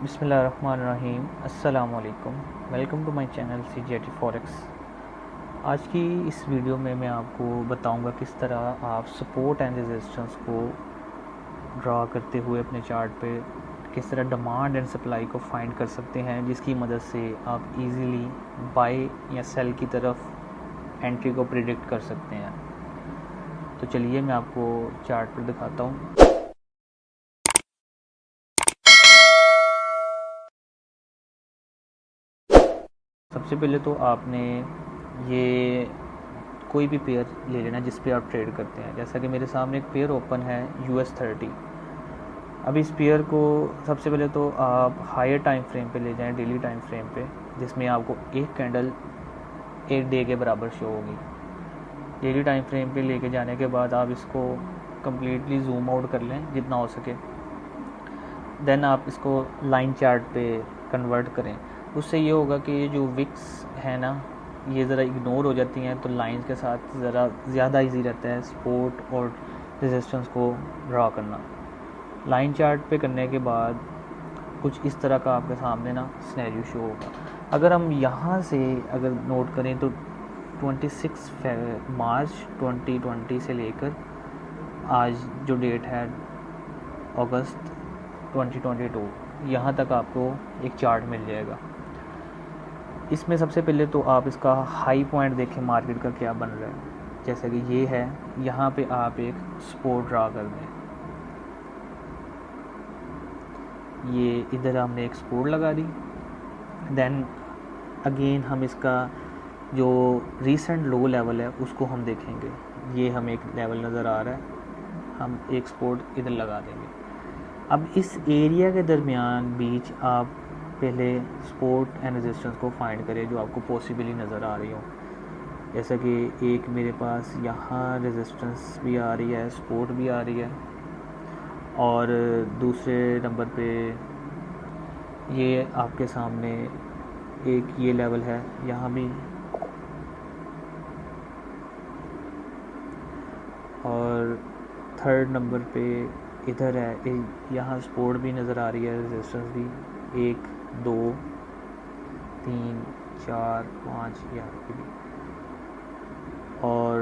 बिस्मिल्लाहिर्रहमानिर्रहीम अस्सलाम वालेकुम। Welcome to my channel CGT forex. आज की इस वीडियो में मैं आपको बताऊंगा किस तरह आप सपोर्ट एंड रेजिस्टेंस को ड्रा करते हुए अपने चार्ट पे किस तरह डिमांड एंड सप्लाई को फाइंड कर सकते हैं, जिसकी मदद से आप इजीली बाय या सेल की तरफ एंट्री को प्रिडिक्ट कर सकते हैं। तो चलिए मैं आपको चार्ट पर दिखाता हूँ। सबसे पहले तो आपने ये कोई भी पेयर ले लेना जिस पे आप ट्रेड करते हैं। जैसा कि मेरे सामने एक पेयर ओपन है US30। अब इस पेयर को सबसे पहले तो आप हायर टाइम फ्रेम पे ले जाएं, डेली टाइम फ्रेम पे, जिसमें आपको एक कैंडल एक डे के बराबर शो होगी। डेली टाइम फ्रेम पे लेके जाने के बाद आप इसको कम्प्लीटली जूम आउट कर लें जितना हो सके। देन आप इसको लाइन चार्ट पे कन्वर्ट करें। उससे ये होगा कि ये जो विक्स है ना, ये ज़रा इग्नोर हो जाती हैं, तो लाइंस के साथ ज़रा ज़्यादा इजी रहता है सपोर्ट और रेजिस्टेंस को ड्रा करना। लाइन चार्ट पे करने के बाद कुछ इस तरह का आपके सामने ना सिनेरियो शो होगा। अगर हम यहाँ से अगर नोट करें तो 26 मार्च 2020 से लेकर आज जो डेट है अगस्त 2022, यहाँ तक आपको एक चार्ट मिल जाएगा। इसमें सबसे पहले तो आप इसका हाई पॉइंट देखें, मार्केट का क्या बन रहा है। जैसा कि ये है, यहाँ पे आप एक सपोर्ट ड्रा कर दें। ये इधर हमने एक सपोर्ट लगा दी। देन अगेन हम इसका जो रीसेंट लो लेवल है उसको हम देखेंगे। ये हमें एक लेवल नज़र आ रहा है, हम एक सपोर्ट इधर लगा देंगे। अब इस एरिया के दरमियान बीच आप पहले सपोर्ट एंड रेजिस्टेंस को फाइंड करें जो आपको पॉसिबली नज़र आ रही हो। जैसा कि एक मेरे पास यहाँ रेजिस्टेंस भी आ रही है, सपोर्ट भी आ रही है, और दूसरे नंबर पे ये आपके सामने एक ये लेवल है, यहाँ भी, और थर्ड नंबर पे इधर है, यहाँ सपोर्ट भी नज़र आ रही है, रेजिस्टेंस भी 1 2 3 4 5 यहाँ पे भी। और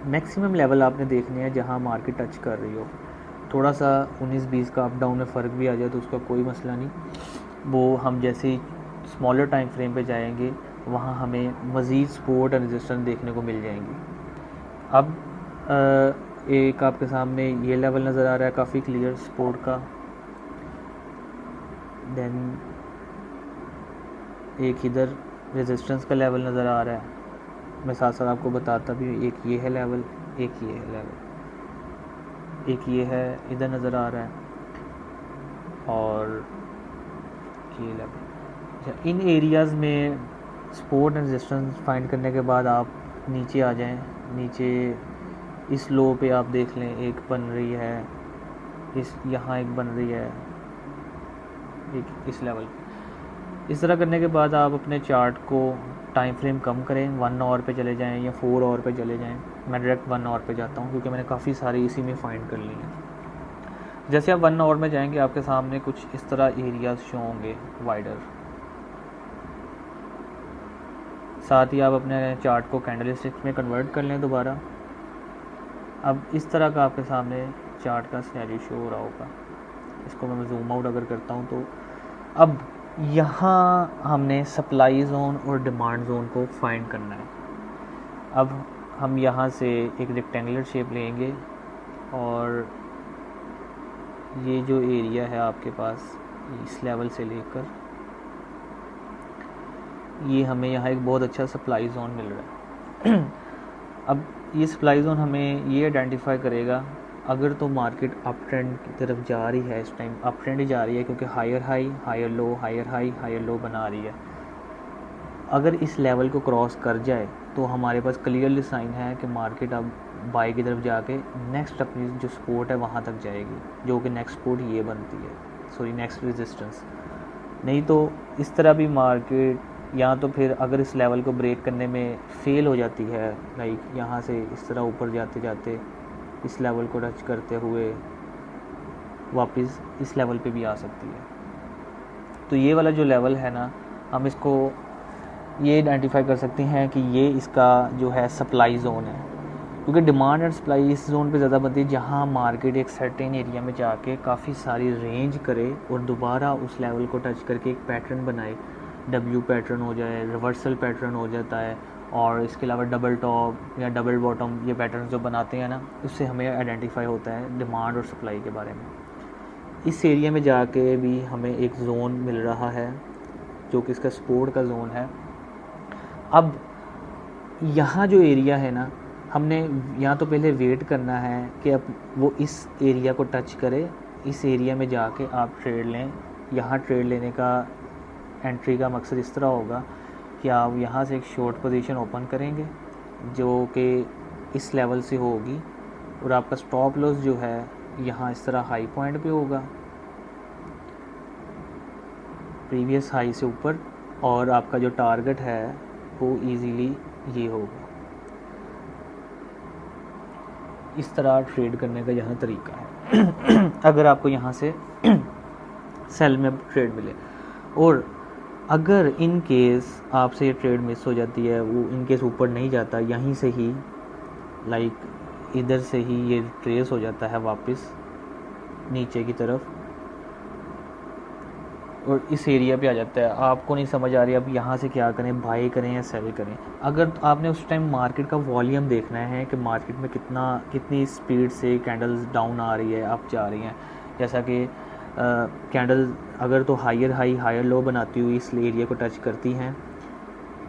मैक्सिमम लेवल आपने देखने हैं जहाँ मार्केट टच कर रही हो। थोड़ा सा 19-20 का अप डाउन में फ़र्क भी आ जाए तो उसका कोई मसला नहीं, वो हम जैसे ही स्मॉलर टाइम फ्रेम पे जाएंगे वहाँ हमें मज़ीद सपोर्ट और रेजिस्टेंस देखने को मिल जाएंगी। अब एक आपके सामने ये लेवल नज़र आ रहा है काफ़ी क्लियर सपोर्ट का। देन एक इधर रेजिस्टेंस का लेवल नज़र आ रहा है। मैं साथ साथ आपको बताता भी, एक ये है लेवल, एक ये है लेवल, एक ये है इधर नज़र आ रहा है, और ये लेवल। इन एरियाज़ में सपोर्ट एंड रेजिस्टेंस फाइंड करने के बाद आप नीचे आ जाएं। नीचे इस लो पे आप देख लें, एक बन रही है, इस यहाँ एक बन रही है, एक इस लेवल। इस तरह करने के बाद आप अपने चार्ट को टाइम फ्रेम कम करें, 1 आवर पे चले जाएं या 4 आवर पे चले जाएं। मैं डायरेक्ट 1 आवर पे जाता हूँ क्योंकि मैंने काफ़ी सारी इसी में फाइंड कर ली हैं। जैसे आप 1 आवर में जाएंगे आपके सामने कुछ इस तरह एरियाज शो होंगे वाइडर। साथ ही आप अपने चार्ट को कैंडलस्टिक्स में कन्वर्ट कर लें दोबारा। अब इस तरह का आपके सामने चार्ट का सिनेरियो शो हो रहा होगा। इसको मैं जूम आउट अगर करता हूँ तो अब यहाँ हमने सप्लाई ज़ोन और डिमांड ज़ोन को फाइंड करना है। अब हम यहाँ से एक रेक्टेंगुलर शेप लेंगे और ये जो एरिया है आपके पास इस लेवल से लेकर ये हमें यहाँ एक बहुत अच्छा सप्लाई ज़ोन मिल रहा है। अब ये सप्लाई ज़ोन हमें ये आइडेंटिफाई करेगा अगर तो मार्केट अप ट्रेंड की तरफ जा रही है। इस टाइम अप ट्रेंड ही जा रही है क्योंकि higher high higher low, higher high higher low बना रही है। अगर इस लेवल को क्रॉस कर जाए तो हमारे पास क्लियरली साइन है कि मार्केट अब बाई की तरफ जाके नेक्स्ट अपनी जो सपोर्ट है वहाँ तक जाएगी, जो कि नेक्स्ट सपोर्ट ये बनती है, सॉरी नेक्स्ट रेजिस्टेंस। नहीं तो इस तरह भी मार्केट या तो फिर अगर इस लेवल को ब्रेक करने में फेल हो जाती है, लाइक यहाँ से इस तरह ऊपर जाते जाते इस लेवल को टच करते हुए वापस इस लेवल पे भी आ सकती है। तो ये वाला जो लेवल है ना, हम इसको ये आइडेंटिफाई कर सकते हैं कि ये इसका जो है सप्लाई ज़ोन है, क्योंकि डिमांड एंड सप्लाई इस जोन पे ज़्यादा बनती है जहाँ मार्केट एक सर्टेन एरिया में जाके काफ़ी सारी रेंज करे और दोबारा उस लेवल को टच करके एक पैटर्न बनाए, डब्ल्यू पैटर्न हो जाए, रिवर्सल पैटर्न हो जाता है, और इसके अलावा डबल टॉप या डबल बॉटम, ये पैटर्न जो बनाते हैं ना, उससे हमें आइडेंटिफाई होता है डिमांड और सप्लाई के बारे में। इस एरिया में जाके भी हमें एक ज़ोन मिल रहा है जो कि इसका सपोर्ट का ज़ोन है। अब यहाँ जो एरिया है ना, हमने यहाँ तो पहले वेट करना है कि अब वो इस एरिया को टच करे, इस एरिया में जाके आप ट्रेड लें। यहाँ ट्रेड लेने का एंट्री का मकसद इस तरह होगा कि आप यहाँ से एक शॉर्ट पोजीशन ओपन करेंगे जो कि इस लेवल से होगी, और आपका स्टॉप लॉस जो है यहाँ इस तरह हाई पॉइंट पे होगा, प्रीवियस हाई से ऊपर, और आपका जो टारगेट है वो इजीली ये होगा। इस तरह ट्रेड करने का यहाँ तरीका है अगर आपको यहाँ से सेल में ट्रेड मिले। और अगर इन केस आपसे ये ट्रेड मिस हो जाती है, वो इन केस ऊपर नहीं जाता, यहीं से ही लाइक इधर से ही ये ट्रेस हो जाता है वापस नीचे की तरफ और इस एरिया पे आ जाता है, आपको नहीं समझ आ रही अब यहाँ से क्या करें, बाई करें या सेल करें। अगर आपने उस टाइम मार्केट का वॉल्यूम देखना है कि मार्केट में कितनी स्पीड से कैंडल्स डाउन आ रही है, अप जा रही हैं, जैसा कि कैंडल अगर तो हायर हाई हायर लो बनाती हुई इस एरिया को टच करती हैं,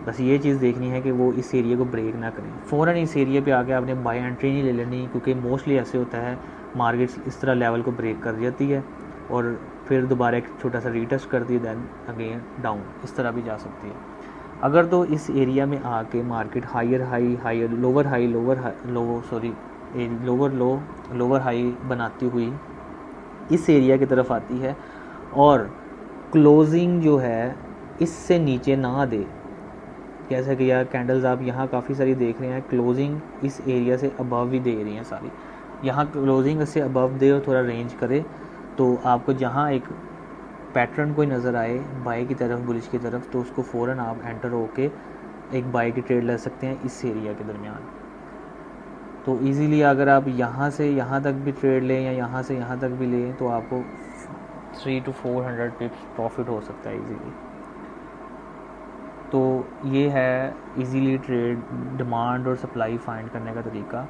बस ये चीज़ देखनी है कि वो इस एरिया को ब्रेक ना करें। फ़ौरन इस एरिया पे आके आपने बाई एंट्री नहीं ले लेनी, क्योंकि मोस्टली ऐसे होता है मार्केट इस तरह लेवल को ब्रेक कर जाती है और फिर दोबारा एक छोटा सा रीटेस्ट करती है, दैन अगेन डाउन, इस तरह भी जा सकती है। अगर तो इस एरिया में आके market higher high higher lower high lower high बनाती हुई इस एरिया की तरफ आती है और क्लोजिंग जो है इससे नीचे ना दे, जैसा कि यार कैंडल्स आप यहाँ काफ़ी सारी देख रहे हैं, क्लोजिंग इस एरिया से अबव भी दे रही हैं सारी, यहाँ क्लोजिंग इससे अबव दे और थोड़ा रेंज करे, तो आपको जहाँ एक पैटर्न कोई नज़र आए बाई की तरफ, बुलिश की तरफ, तो उसको फ़ौरन आप एंटर होके एक बाई की ट्रेड ले सकते हैं इस एरिया के दरमियान। तो इजीली अगर आप यहाँ से यहाँ तक भी ट्रेड लें या यहाँ से यहाँ तक भी लें तो आपको 300 to 400 पिप्स प्रॉफिट हो सकता है इजीली। तो ये है इजीली ट्रेड डिमांड और सप्लाई फाइंड करने का तरीका।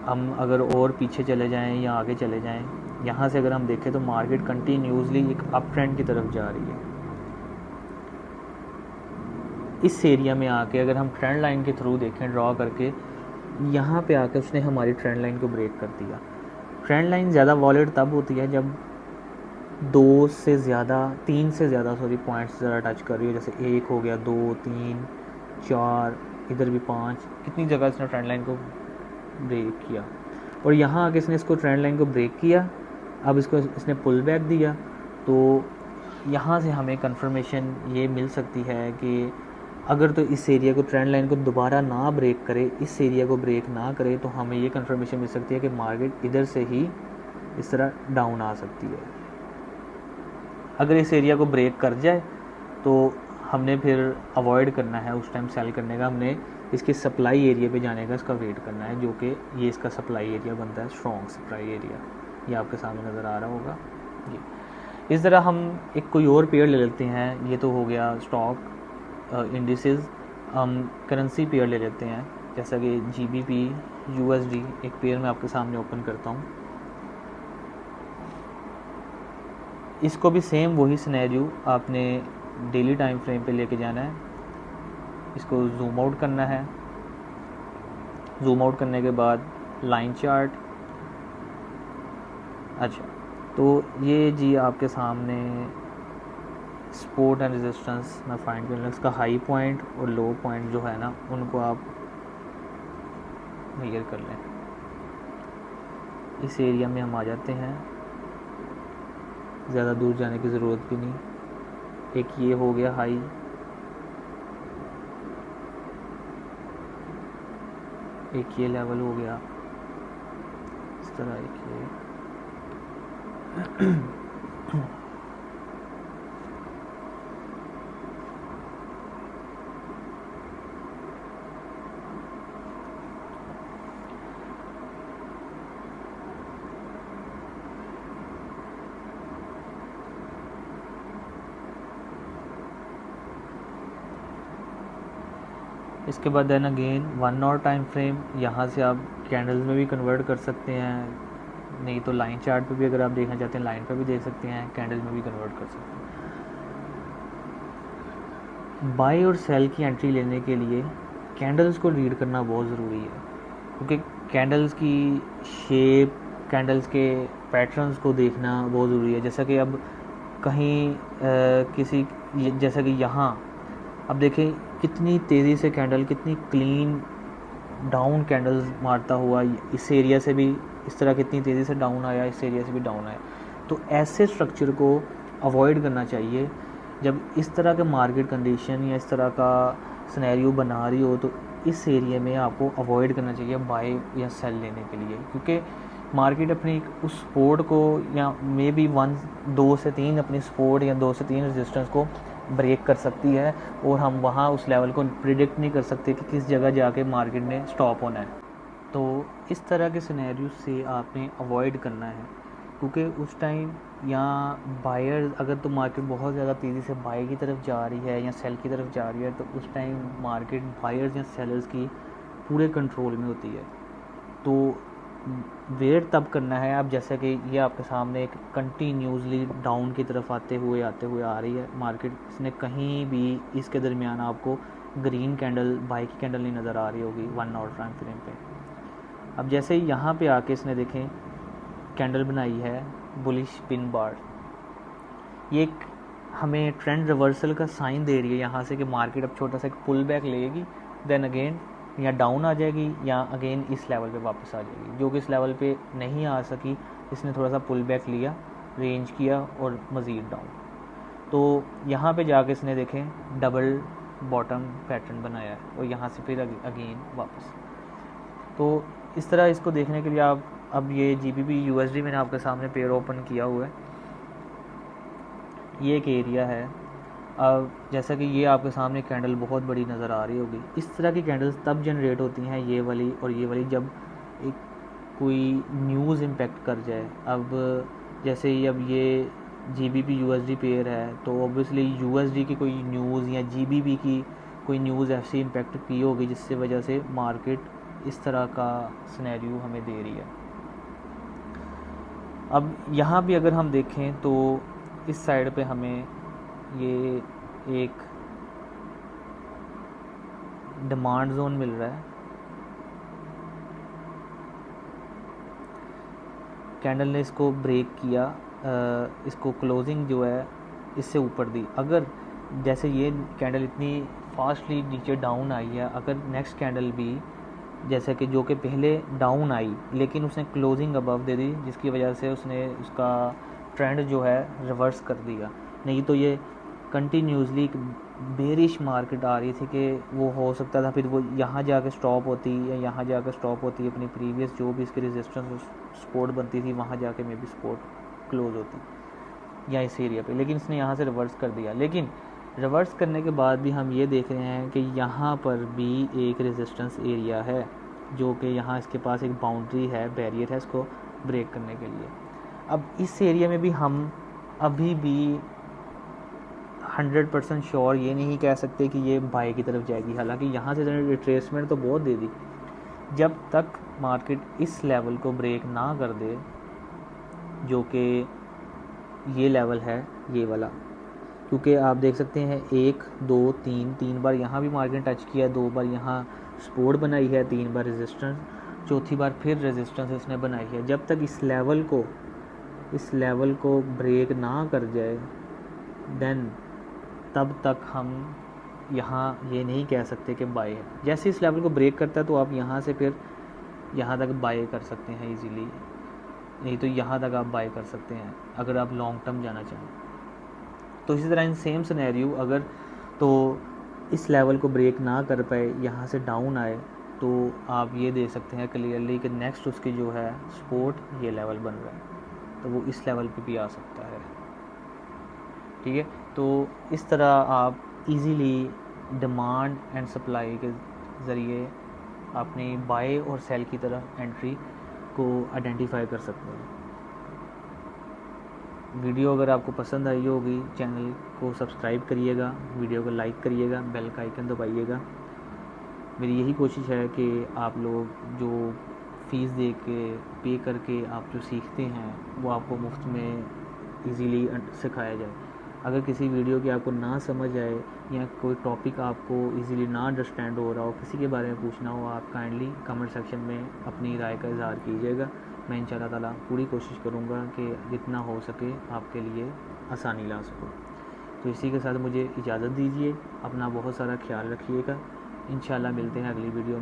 हम अगर और पीछे चले जाएं या आगे चले जाएं, यहाँ से अगर हम देखें तो मार्केट कंटिन्यूसली एक अप ट्रेंड की तरफ जा रही है। इस एरिया में आके अगर हम ट्रेंड लाइन के थ्रू देखें ड्रॉ करके, यहाँ पे आके उसने हमारी ट्रेंड लाइन को ब्रेक कर दिया। ट्रेंड लाइन ज़्यादा वॉलेट तब होती है जब 3 से ज़्यादा पॉइंट्स ज़रा टच कर रही हो, जैसे 1 हो गया, 2, 3, 4, इधर भी 5, कितनी जगह इसने ट्रेंड लाइन को ब्रेक किया और यहाँ आके इसने इसको ट्रेंड लाइन को ब्रेक किया, अब इसको इसने पुल बैक दिया। तो यहाँ से हमें कंफर्मेशन ये मिल सकती है कि अगर तो इस एरिया को ट्रेंड लाइन को दोबारा ना ब्रेक करे, इस एरिया को ब्रेक ना करे, तो हमें ये कंफर्मेशन मिल सकती है कि मार्केट इधर से ही इस तरह डाउन आ सकती है। अगर इस एरिया को ब्रेक कर जाए तो हमने फिर अवॉइड करना है उस टाइम सेल करने का, हमने इसके सप्लाई एरिया पे जाने का इसका वेट करना है, जो कि ये इसका सप्लाई एरिया बनता है, स्ट्रॉन्ग सप्लाई एरिया, ये आपके सामने नज़र आ रहा होगा जी। इस तरह हम एक कोई और पेयर ले लेते हैं, ये तो हो गया स्टॉक इंडिसेस। हम करेंसी पेयर ले लेते हैं, जैसा कि GBP USD एक पेयर मैं आपके सामने ओपन करता हूँ। इसको भी सेम वही सिनेरियो आपने डेली टाइम फ्रेम पे लेके जाना है, इसको जूम आउट करना है, जूम आउट करने के बाद लाइन चार्ट। अच्छा, तो ये जी आपके सामने सपोर्ट एंड रेजिस्टेंस मैं फाइंड कर लूँ, इसका हाई पॉइंट और लो पॉइंट जो है ना उनको आप मेजर कर लें। इस एरिया में हम आ जाते हैं, ज़्यादा दूर जाने की ज़रूरत भी नहीं। एक ये हो गया हाई, एक ये लेवल हो गया, इस तरह एक ये, इसके बाद then again 1 hour time frame, यहाँ से आप कैंडल्स में भी कन्वर्ट कर सकते हैं, नहीं तो लाइन चार्ट पे भी अगर आप देखना चाहते हैं लाइन पे भी देख सकते हैं, कैंडल में भी कन्वर्ट कर सकते हैं। बाई और सेल की एंट्री लेने के लिए कैंडल्स को रीड करना बहुत ज़रूरी है, क्योंकि कैंडल्स की शेप, कैंडल्स के पैटर्न्स को देखना बहुत ज़रूरी है। जैसा कि अब कहीं किसी, जैसा कि यहाँ अब देखें कितनी तेज़ी से कैंडल, कितनी क्लीन डाउन कैंडल्स मारता हुआ इस एरिया से भी इस तरह कितनी तेज़ी से डाउन आया, इस एरिया से भी डाउन आया। तो ऐसे स्ट्रक्चर को अवॉइड करना चाहिए। जब इस तरह का मार्केट कंडीशन या इस तरह का सिनेरियो बना रही हो तो इस एरिया में आपको अवॉइड करना चाहिए बाय या सेल लेने के लिए, क्योंकि मार्केट अपनी उस सपोर्ट को या मे बी 1, 2 से 3 अपनी सपोर्ट या 2 से 3 रेजिस्टेंस को ब्रेक कर सकती है, और हम वहाँ उस लेवल को प्रिडिक्ट नहीं कर सकते कि किस जगह जाके मार्केट ने स्टॉप होना है। तो इस तरह के सिनेरियो से आपने अवॉइड करना है, क्योंकि उस टाइम या बायर अगर तो मार्केट बहुत ज़्यादा तेज़ी से बाय की तरफ जा रही है या सेल की तरफ जा रही है, तो उस टाइम मार्केट बायर्स या सेलर्स की पूरे कंट्रोल में होती है। तो वेट तब करना है आप, जैसा कि ये आपके सामने एक कंटिन्यूसली डाउन की तरफ आते हुए आ रही है मार्केट, इसने कहीं भी इसके दरमियान आपको ग्रीन कैंडल, बाई की कैंडल नहीं नज़र आ रही होगी 1 आवर टाइम फ्रेम पे। अब जैसे यहाँ पे आके इसने देखें कैंडल बनाई है बुलिश पिन बार, ये एक हमें ट्रेंड रिवर्सल का साइन दे रही है यहाँ से कि मार्केट अब छोटा सा एक पुल बैक लेगी, देन अगेन या डाउन आ जाएगी या अगेन इस लेवल पे वापस आ जाएगी, जो कि इस लेवल पे नहीं आ सकी, इसने थोड़ा सा पुल बैक लिया, रेंज किया और मज़ीद डाउन। तो यहाँ पे जाके इसने देखें डबल बॉटम पैटर्न बनाया है और यहाँ से फिर अगेन वापस। तो इस तरह इसको देखने के लिए आप, अब ये GBP USD मैंने आपके सामने पेयर ओपन किया हुआ है, ये एक एरिया है। अब जैसा कि ये आपके सामने कैंडल बहुत बड़ी नज़र आ रही होगी, इस तरह की कैंडल्स तब जनरेट होती हैं, ये वाली और ये वाली, जब एक कोई न्यूज़ इम्पेक्ट कर जाए। अब जैसे ही अब ये GBP USD पेयर है, तो ऑब्वियसली USD की कोई न्यूज़ या GBP की कोई न्यूज़ ऐसी इम्पेक्ट की होगी जिससे वजह से मार्केट इस तरह का सिनेरियो हमें दे रही है। अब यहाँ भी अगर हम देखें तो इस साइड पे हमें ये एक डिमांड जोन मिल रहा है, कैंडल ने इसको ब्रेक किया, इसको क्लोजिंग जो है इससे ऊपर दी। अगर जैसे ये कैंडल इतनी फास्टली नीचे डाउन आई है, अगर नेक्स्ट कैंडल भी जैसे कि जो कि पहले डाउन आई लेकिन उसने क्लोजिंग अबव दे दी, जिसकी वजह से उसने उसका ट्रेंड जो है रिवर्स कर दिया, नहीं तो ये कंटिन्यूसली बेरिश मार्केट आ रही थी कि वो हो सकता था फिर वो यहाँ जाके स्टॉप होती या यहाँ जाके स्टॉप होती, अपनी प्रीवियस जो भी इसकी रेजिस्टेंस सपोर्ट बनती थी वहाँ जाके मे बी सपोर्ट क्लोज होती या इस एरिया पे, लेकिन इसने यहाँ से रिवर्स कर दिया। लेकिन रिवर्स करने के बाद भी हम ये देख रहे हैं कि यहाँ पर भी एक रेजिस्टेंस एरिया है, जो कि यहाँ इसके पास एक बाउंड्री है, बैरियर है इसको ब्रेक करने के लिए। अब इस एरिया में भी हम अभी भी 100% श्योर ये नहीं कह सकते कि ये बाय की तरफ जाएगी, हालांकि यहाँ से रिट्रेसमेंट तो बहुत दे दी। जब तक मार्केट इस लेवल को ब्रेक ना कर दे, जो कि ये लेवल है ये वाला, क्योंकि आप देख सकते हैं 1, 2, 3 बार यहाँ भी मार्केट टच किया, 2 बार यहाँ सपोर्ट बनाई है, 3 बार रेजिस्टेंस, चौथी बार फिर रेजिस्टेंस इसने बनाई है। जब तक इस लेवल को ब्रेक ना कर जाए देन तब तक हम यहाँ ये नहीं कह सकते कि बाय है। जैसे इस लेवल को ब्रेक करता है तो आप यहाँ से फिर यहाँ तक बाय कर सकते हैं इजीली, नहीं तो यहाँ तक आप बाय कर सकते हैं अगर आप लॉन्ग टर्म जाना चाहें। तो इसी तरह इन सेम सिनेरियो अगर तो इस लेवल को ब्रेक ना कर पाए, यहाँ से डाउन आए, तो आप ये दे सकते हैं क्लियरली कि नेक्स्ट उसकी जो है सपोर्ट ये लेवल बन रहा है। तो वो इस लेवल पे भी आ सकता है। ठीक है, तो इस तरह आप इजीली डिमांड एंड सप्लाई के ज़रिए अपनी बाय और सेल की तरफ एंट्री को आइडेंटिफाई कर सकते हैं। वीडियो अगर आपको पसंद आई होगी, चैनल को सब्सक्राइब करिएगा, वीडियो को लाइक करिएगा, बेल का आइकन दबाइएगा। मेरी यही कोशिश है कि आप लोग जो फ़ीस दे के पे करके आप जो सीखते हैं वो आपको मुफ्त में इजीली सिखाया जाए। अगर किसी वीडियो की आपको ना समझ आए या कोई टॉपिक आपको इजीली ना अंडरस्टैंड हो रहा हो, किसी के बारे में पूछना हो, आप काइंडली कमेंट सेक्शन में अपनी राय का इज़हार कीजिएगा। मैं इंशाल्लाह ताला पूरी कोशिश करूँगा कि जितना हो सके आपके लिए आसानी ला सकूँ। तो इसी के साथ मुझे इजाज़त दीजिए, अपना बहुत सारा ख्याल रखिएगा। इंशाल्लाह मिलते हैं अगली वीडियो में।